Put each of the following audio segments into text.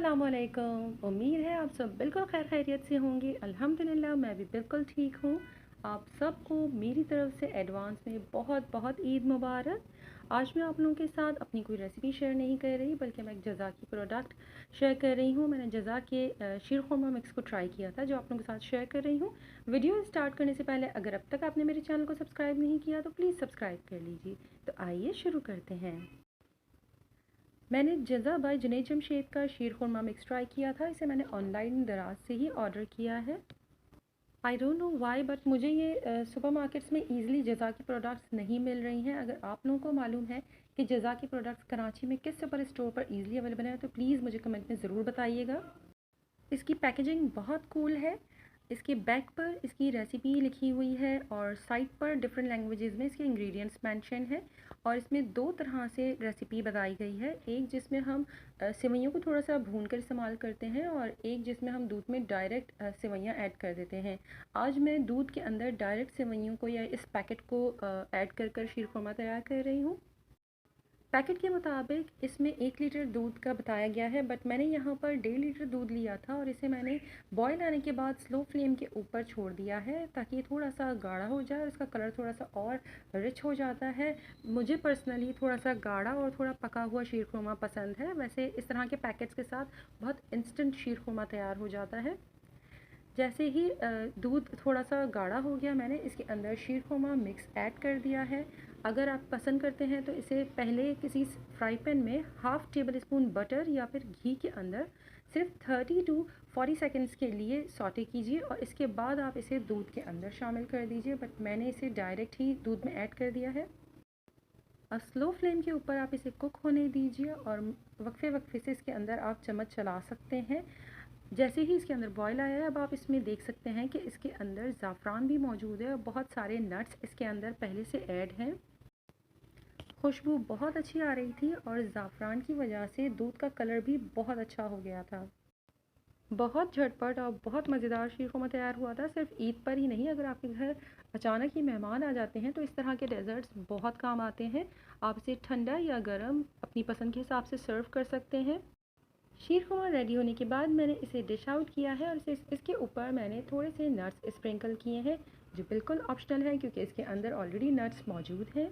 अस्सलामुअलैकुम। उम्मीद है आप सब बिल्कुल खैर खैरियत से होंगे। अल्हम्दुलिल्लाह मैं भी बिल्कुल ठीक हूँ। आप सबको मेरी तरफ से एडवांस में बहुत बहुत ईद मुबारक। आज मैं आप लोगों के साथ अपनी कोई रेसिपी शेयर नहीं कर रही, बल्कि मैं एक जज़ा की प्रोडक्ट शेयर कर रही हूँ। मैंने जज़ा के शीर खुरमा मिक्स को ट्राई किया था, जो आप लोगों के साथ शेयर कर रही हूँ। वीडियो स्टार्ट करने से पहले अगर अब तक आपने मेरे चैनल को सब्सक्राइब नहीं किया तो प्लीज़ सब्सक्राइब कर लीजिए। तो आइए शुरू करते हैं। मैंने जज़ा बाय जुनैद जमशेद का शीर खुरमा मिक्स ट्राई किया था। इसे मैंने ऑनलाइन दराज से ही ऑर्डर किया है। I don't know why, but मुझे ये सुपर मार्केट्स में ईज़िली जज़ा की प्रोडक्ट्स नहीं मिल रही हैं। अगर आप लोगों को मालूम है कि जज़ा की प्रोडक्ट्स कराची में किस सुपर स्टोर पर ईज़िली अवेलेबल है तो प्लीज़ मुझे कमेंट में ज़रूर बताइएगा। इसकी पैकेजिंग बहुत कूल है। इसके बैक पर इसकी रेसिपी लिखी हुई है और साइड पर डिफरेंट लैंग्वेजेस में इसके इंग्रेडिएंट्स मेंशन है। और इसमें दो तरह से रेसिपी बताई गई है, एक जिसमें हम सेवइयों को थोड़ा सा भून कर इस्तेमाल करते हैं और एक जिसमें हम दूध में डायरेक्ट सेवइयाँ ऐड कर देते हैं। आज मैं दूध के अंदर डायरेक्ट सेवइयों को या इस पैकेट को ऐड कर कर शीर खुरमा तैयार कर रही हूँ। पैकेट के मुताबिक इसमें 1 लीटर दूध का बताया गया है, बट मैंने यहाँ पर 1.5 लीटर दूध लिया था और इसे मैंने बॉयल आने के बाद स्लो फ्लेम के ऊपर छोड़ दिया है ताकि ये थोड़ा सा गाढ़ा हो जाए और इसका कलर थोड़ा सा और रिच हो जाता है। मुझे पर्सनली थोड़ा सा गाढ़ा और थोड़ा पका हुआ शीर खुरमा पसंद है। वैसे इस तरह के पैकेट्स के साथ बहुत इंस्टेंट शीर खुरमा तैयार हो जाता है। जैसे ही दूध थोड़ा सा गाढ़ा हो गया, मैंने इसके अंदर शीर खुरमा मिक्स ऐड कर दिया है। अगर आप पसंद करते हैं तो इसे पहले किसी फ्राई पैन में हाफ़ टेबल स्पून बटर या फिर घी के अंदर सिर्फ 30 टू 40 सेकंड्स के लिए सौटे कीजिए और इसके बाद आप इसे दूध के अंदर शामिल कर दीजिए। बट मैंने इसे डायरेक्ट ही दूध में ऐड कर दिया है। और स्लो फ्लेम के ऊपर आप इसे कुक होने दीजिए और वक्फे वक्फे से इसके अंदर आप चम्मच चला सकते हैं। जैसे ही इसके अंदर बॉयल आया है, अब आप इसमें देख सकते हैं कि इसके अंदर ज़ाफ़रान भी मौजूद है और बहुत सारे नट्स इसके अंदर पहले से ऐड हैं। खुशबू बहुत अच्छी आ रही थी और ज़ाफ़रान की वजह से दूध का कलर भी बहुत अच्छा हो गया था। बहुत झटपट और बहुत मज़ेदार शीर खुरमा तैयार हुआ था। सिर्फ ईद पर ही नहीं, अगर आपके घर अचानक ही मेहमान आ जाते हैं तो इस तरह के डेज़र्ट्स बहुत काम आते हैं। आप इसे ठंडा या गर्म अपनी पसंद के हिसाब से सर्व कर सकते हैं। शीर खुरमा रेडी होने के बाद मैंने इसे डिश आउट किया है और इसके ऊपर मैंने थोड़े से नट्स स्प्रिंकल किए हैं, जो बिल्कुल ऑप्शनल है क्योंकि इसके अंदर ऑलरेडी नट्स मौजूद हैं।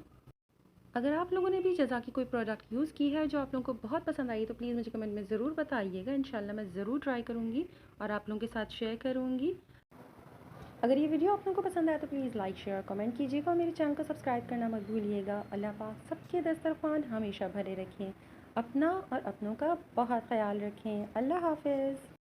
अगर आप लोगों ने भी जज़ा की कोई प्रोडक्ट यूज़ की है जो आप लोगों को बहुत पसंद आई तो प्लीज़ मुझे कमेंट में ज़रूर बताइएगा। इंशाल्लाह मैं ज़रूर ट्राई करूँगी और आप लोगों के साथ शेयर करूँगी। अगर ये वीडियो आप लोगों को पसंद आया तो प्लीज़ लाइक शेयर और कमेंट कीजिएगा और मेरे चैनल को सब्सक्राइब करना मत भूलिएगा। अल्लाह पाक सबके दस्तरखान हमेशा भरे रखें। अपना और अपनों का बहुत ख्याल रखें। अल्लाह हाफ़िज़।